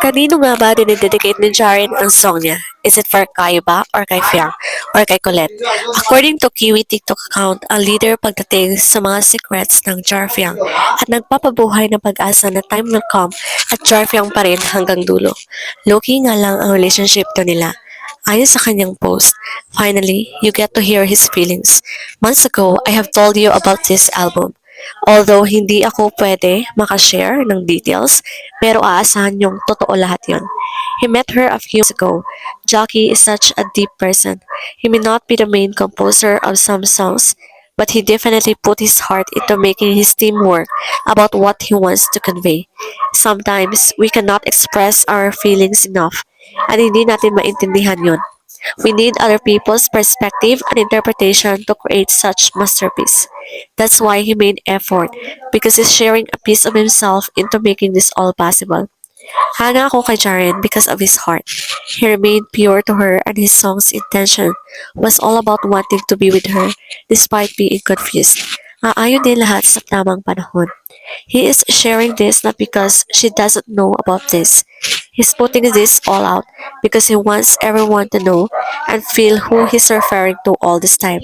Kanino nga ba dinededicate ni Jaren ang song niya? Is it for Kai ba? Or kay Fiang? Or kay Colette? According to Kiwi TikTok account, ang leader pagdating sa mga secrets ng Jar Fiang at nagpapabuhay ng pag-asa na time will come at Jar Fiang pa rin hanggang dulo. Low-key nga lang ang relationship to nila. Ayon sa kanyang post, finally, you get to hear his feelings. Months ago, I have told you about this album. Although hindi ako pwede makashare ng details, pero aasahan yung totoo lahat yon. He met her a few months ago. Jackie is such a deep person. He may not be the main composer of some songs, but he definitely put his heart into making his team work about what he wants to convey. Sometimes, we cannot express our feelings enough, at hindi natin maintindihan yun. We need other people's perspective and interpretation to create such masterpiece. That's why he made effort, because he's sharing a piece of himself into making this all possible. Hanga ako kay Jaren because of his heart. He remained pure to her and his song's intention was all about wanting to be with her despite being confused. Aayon din lahat sa tamang panahon. He is sharing this not because she doesn't know about this. He's putting this all out because he wants everyone to know and feel who he's referring to all this time.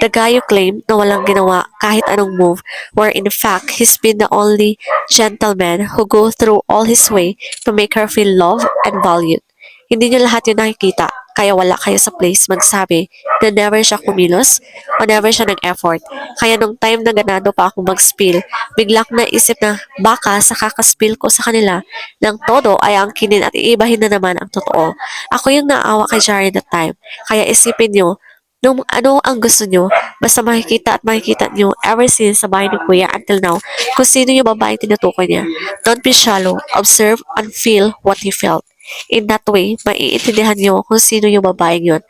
The guy you claim na walang ginawa kahit anong move, where in fact he's been the only gentleman who go through all his way to make her feel loved and valued. Hindi niyo lahat yun nakikita, kaya wala kayo sa place magsabi na never siya kumilos o never siya nag-effort. Kaya nung time na ganado pa akong mag-spill, bigla ko naisip na baka sa kakaspill ko sa kanila ng todo ay angkinin at iibahin na naman ang totoo. Ako yung naawa kay Jaren that time. Kaya isipin nyo, nung ano ang gusto nyo, basta makikita at makikita nyo ever since sa bahay ni Kuya until now, kung sino yung babaeng tinutukoy niya. Don't be shallow, observe and feel what he felt. In that way, maiintindihan nyo kung sino yung babaeng yun.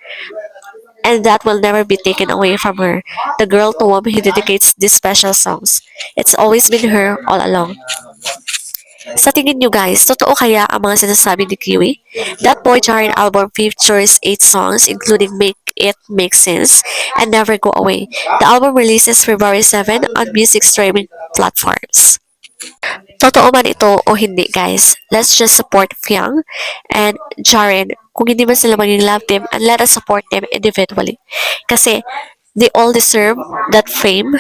And that will never be taken away from her, the girl to whom he dedicates these special songs. It's always been her all along. Sa tingin nyo guys, totoo kaya ang mga sinasabi ni Kiwi? That Boy Jaren album features 8 songs including Make It Make Sense and Never Go Away. The album releases February 7 on music streaming platforms. Totoo man ito o hindi guys, let's just support Fiang and Jaren kung hindi man sila maging love team and let us support them individually. Kasi they all deserve that fame